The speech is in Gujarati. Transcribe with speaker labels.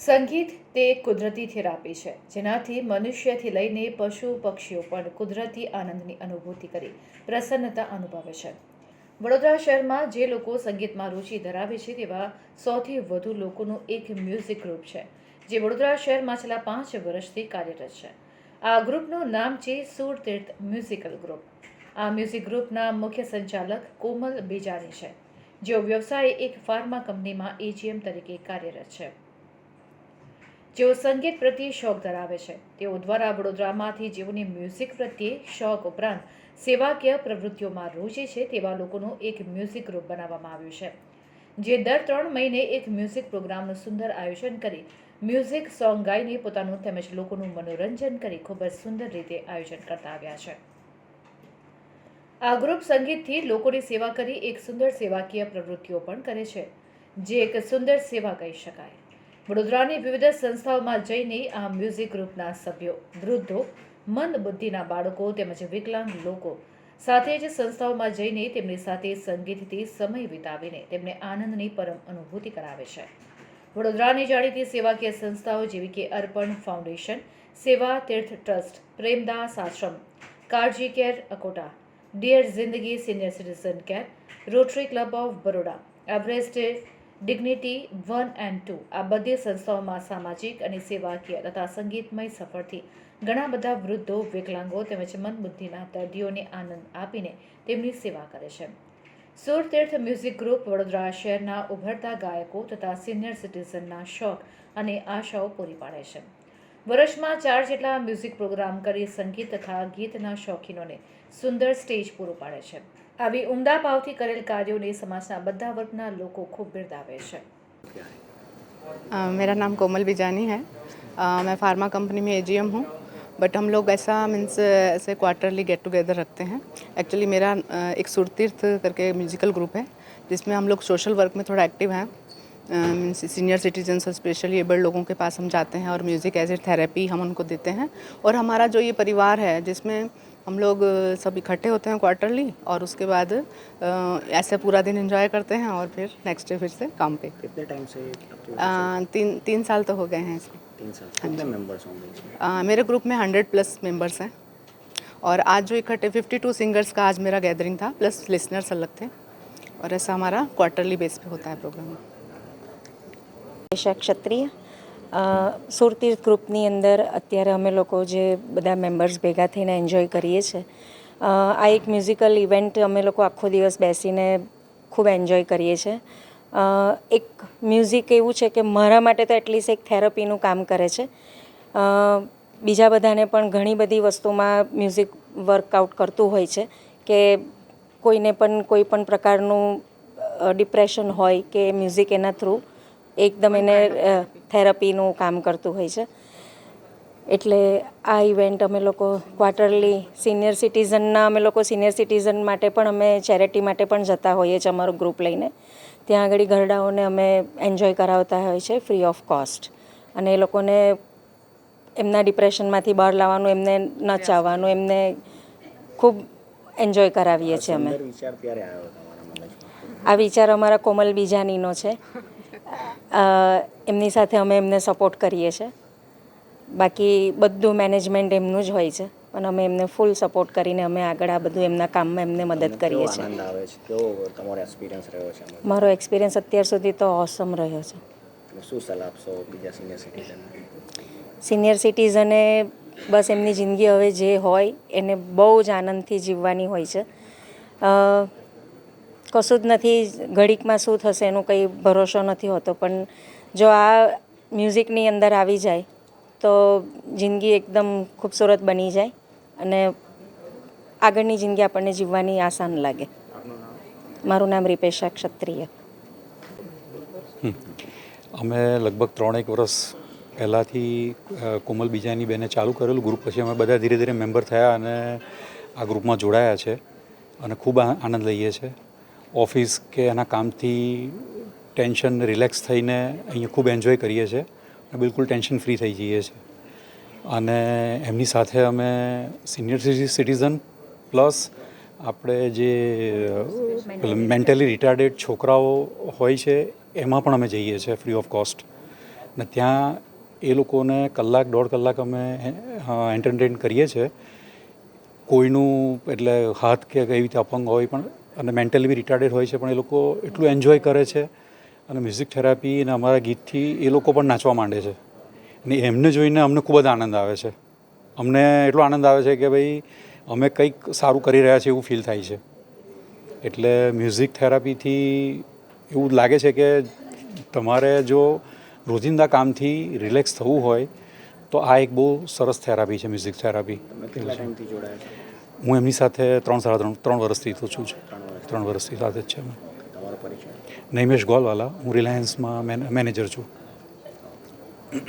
Speaker 1: સંગીત તે એક કુદરતી થેરાપી છે, જેનાથી મનુષ્યથી લઈને પશુ પક્ષીઓ પણ કુદરતી આનંદની અનુભૂતિ કરી પ્રસન્નતા અનુભવે છે. વડોદરા શહેરમાં જે લોકો સંગીતમાં રુચિ ધરાવે છે તેવા સૌથી વધુ લોકોનું એક મ્યુઝિક ગ્રુપ છે, જે વડોદરા શહેરમાં છેલ્લા 5 વર્ષથી કાર્યરત છે. આ ગ્રુપનું નામ છે સુરતીર્થ મ્યુઝિકલ ગ્રુપ. આ મ્યુઝિક ગ્રુપના મુખ્ય સંચાલક કોમલ બેજાની છે, જેઓ વ્યવસાયે એક ફાર્મા કંપનીમાં એજીએમ તરીકે કાર્યરત છે. જેઓ સંગીત પ્રત્યે શોખ ધરાવે છે, તેઓ દ્વારા વડોદરામાંથી જેઓને મ્યુઝિક પ્રત્યે શોખ ઉપરાંત સેવાકીય પ્રવૃત્તિઓમાં રુચિ છે તેવા લોકોનું એક મ્યુઝિક ગ્રુપ બનાવવામાં આવ્યું છે, જે દર 3 મહિને એક મ્યુઝિક પ્રોગ્રામનું સુંદર આયોજન કરી મ્યુઝિક સોંગ ગાઈને પોતાનું તેમજ લોકોનું મનોરંજન કરી ખૂબ જ સુંદર રીતે આયોજન કરતા આવ્યા છે. આ ગ્રુપ સંગીતથી લોકોની સેવા કરી એક સુંદર સેવાકીય પ્રવૃત્તિઓ પણ કરે છે, જે એક સુંદર સેવા કહી શકાય. વડોદરાની વિવિધ સંસ્થાઓમાં જઈને આ મ્યુઝિક ગ્રુપના સભ્યો વૃદ્ધો, મંદ બુદ્ધિના બાળકો તેમજ વિકલાંગ લોકો સાથે જ સંસ્થાઓમાં જઈને તેમની સાથે સંગીતથી સમય વિતાવીને તેમને આનંદની પરમ અનુભૂતિ કરાવે છે. વડોદરાની જાણીતી સેવાકીય સંસ્થાઓ જેવી કે અર્પણ ફાઉન્ડેશન, સેવા તીર્થ ટ્રસ્ટ, પ્રેમદાસ આશ્રમ, કાળજી કેર અકોટા, ડિયર જિંદગી senior citizen care, rotary club of Baroda, Everest dignity 1 and 2 આ બધી સંસ્થાઓમાં સામાજિક અને સેવાકીય તથા સંગીતમય સફળથી ઘણા બધા વૃદ્ધો, વિકલાંગો તેમજ મંદબુદ્ધિના દર્દીઓને આનંદ આપીને તેમની સેવા કરે છે. સુરતીર્થ મ્યુઝિક ગ્રુપ વડોદરા શહેરના ઉભરતા ગાયકો તથા સિનિયર સિટીઝનના શોખ અને આશાઓ પૂરી પાડે છે. વર્ષમાં 4 જેટલા મ્યુઝિક પ્રોગ્રામ કરી સંગીત તથા ગીતના શોખીનોને સુંદર સ્ટેજ પૂરું પાડે છે. આવી ઉમદા ભાવથી કરેલ કાર્યોને સમાજના બધા વર્ગના લોકો ખૂબ બિરદાવે છે.
Speaker 2: मेरा नाम कोमल बिजानी है. मैं फार्मा कंपनी में एजीएम हूँ. बट हम लोग ऐसा मीन्स ऐसे क्वार्टरली गेट टुगेदर रखते हैं. एक्चुअली मेरा एक सुरतीर्थ करके म्यूजिकल ग्रुप है, जिसमें हम लोग सोशल वर्क में थोड़ा एक्टिव हैं. मीन्स सीनियर सिटीजन्स और स्पेशली एबल्ड लोगों के पास हम जाते हैं और म्यूज़िक एज ए थेरेपी हम उनको देते हैं. और हमारा जो ये परिवार है, जिसमें हम लोग सब इकट्ठे होते हैं क्वार्टरली और उसके बाद ऐसे पूरा दिन एंजॉय करते हैं और फिर नेक्स्ट डे फिर से काम पे.
Speaker 3: कितने टाइम से?
Speaker 2: 3 साल तो हो गए हैं इसको.
Speaker 3: 3 साल. कितने मेंबर्स होंगे इसमें?
Speaker 2: मेरे ग्रुप में 100+ मेंबर्स हैं. और आज जो इकट्ठे 52 सिंगर्स का आज मेरा गैदरिंग था, प्लस लिसनर्स अलग थे. और ऐसा हमारा क्वार्टरली बेस पे होता है प्रोग्राम.
Speaker 4: ક્ષત્રિય સુરતીર્થ ગ્રુપની અંદર અત્યારે અમે લોકો જે બધા મેમ્બર્સ ભેગા થઈને એન્જોય કરીએ છીએ, આ એક મ્યુઝિકલ ઇવેન્ટ અમે લોકો આખો દિવસ બેસીને ખૂબ એન્જોય કરીએ છીએ. એક મ્યુઝિક એવું છે કે મારા માટે તો એટલીસ્ટ એક થેરપીનું કામ કરે છે. બીજા બધાને પણ ઘણી બધી વસ્તુમાં મ્યુઝિક વર્કઆઉટ કરતું હોય છે કે કોઈને પણ કોઈ પણ પ્રકારનું ડિપ્રેશન હોય કે મ્યુઝિક એના થ્રુ એકદમ એને થેરપીનું કામ કરતું હોય છે. એટલે આ ઇવેન્ટ અમે લોકો ક્વાર્ટરલી સિનિયર સિટીઝન માટે પણ અમે ચેરિટી માટે પણ જતા હોઈએ છીએ અમારું ગ્રુપ લઈને. ત્યાં આગળ ઘરડાઓને અમે એન્જોય કરાવતા હોય છે ફ્રી ઓફ કોસ્ટ. અને એ લોકોને એમના ડિપ્રેશનમાંથી બહાર લાવવાનું, એમને નચાવવાનું, એમને ખૂબ એન્જોય કરાવીએ છીએ અમે.
Speaker 3: વિચાર ક્યારે આવ્યો તમારા મગજમાં?
Speaker 4: આ વિચાર અમારા કોમલ બીજાનીનો છે. એમની સાથે અમે એમને સપોર્ટ કરીએ છીએ. બાકી બધું મેનેજમેન્ટ એમનું જ હોય છે, પણ અમે એમને ફૂલ સપોર્ટ કરીને અમે આગળ આ બધું એમના કામમાં એમને મદદ કરીએ છીએ.
Speaker 3: આનંદ આવે છે? કેવો તમારો એક્સપિરિયન્સ રહ્યો છે?
Speaker 4: મારો એક્સપિરિયન્સ અત્યાર સુધી તો ઓસમ રહ્યો છે.
Speaker 3: શું સલાહ આપશો બીજા
Speaker 4: સિનિયર સિટીઝને બસ એમની જિંદગી હવે જે હોય એને બહુ જ આનંદથી જીવવાની હોય છે. કશું જ નથી, ઘડીકમાં શું થશે એનું કંઈ ભરોસો નથી હોતો, પણ જો આ મ્યુઝિકની અંદર આવી જાય તો જિંદગી એકદમ ખૂબસૂરત બની જાય અને આગળની જિંદગી આપણને જીવવાની આસાન લાગે. મારું નામ રીપેશા ક્ષત્રિય.
Speaker 5: અમે લગભગ 3-1 વર્ષ પહેલાંથી કોમલ બીજાની બેને ચાલુ કરેલું ગ્રુપ. પછી અમે બધા ધીરે ધીરે મેમ્બર થયા અને આ ગ્રુપમાં જોડાયા છે અને ખૂબ આનંદ લઈએ છીએ. ઓફિસ કે એના કામથી ટેન્શન રિલેક્સ થઈને અહીંયા ખૂબ એન્જોય કરીએ છીએ અને બિલકુલ ટેન્શન ફ્રી થઈ જઈએ છીએ. અને એમની સાથે અમે સિનિયર સિટીઝન પ્લસ આપણે જે મેન્ટલી રિટાર્ડેડ છોકરાઓ હોય છે એમાં પણ અમે જઈએ છીએ ફ્રી ઓફ કોસ્ટ. ને ત્યાં એ લોકોને કલાક દોઢ કલાક અમે એન્ટરટેન કરીએ છીએ. કોઈનું એટલે હાથ કે કઈ રીતે અપંગ હોય પણ અને મેન્ટલી બી રિટાર્ડેડ હોય છે પણ એ લોકો એટલું એન્જોય કરે છે અને મ્યુઝિક થેરાપી અને અમારા ગીતથી એ લોકો પણ નાચવા માંડે છે અને એમને જોઈને અમને ખૂબ જ આનંદ આવે છે. અમને એટલો આનંદ આવે છે કે ભાઈ અમે કંઈક સારું કરી રહ્યા છીએ એવું ફીલ થાય છે. એટલે મ્યુઝિક થેરાપીથી એવું લાગે છે કે તમારે જો રોજિંદા કામથી રિલેક્સ થવું હોય તો આ એક બહુ સરસ થેરાપી છે મ્યુઝિક થેરાપી.
Speaker 3: તમે કેટલા ટાઈમથી જોડાયા છો?
Speaker 5: હું એમની સાથે 3 વર્ષથી તો છું જ. 3 વર્ષથી સાથે જ છે.
Speaker 3: તમારો પરિચય?
Speaker 5: નૈમેશ ગોલવાલા, હું રિલાયન્સમાં મેનેજર છું.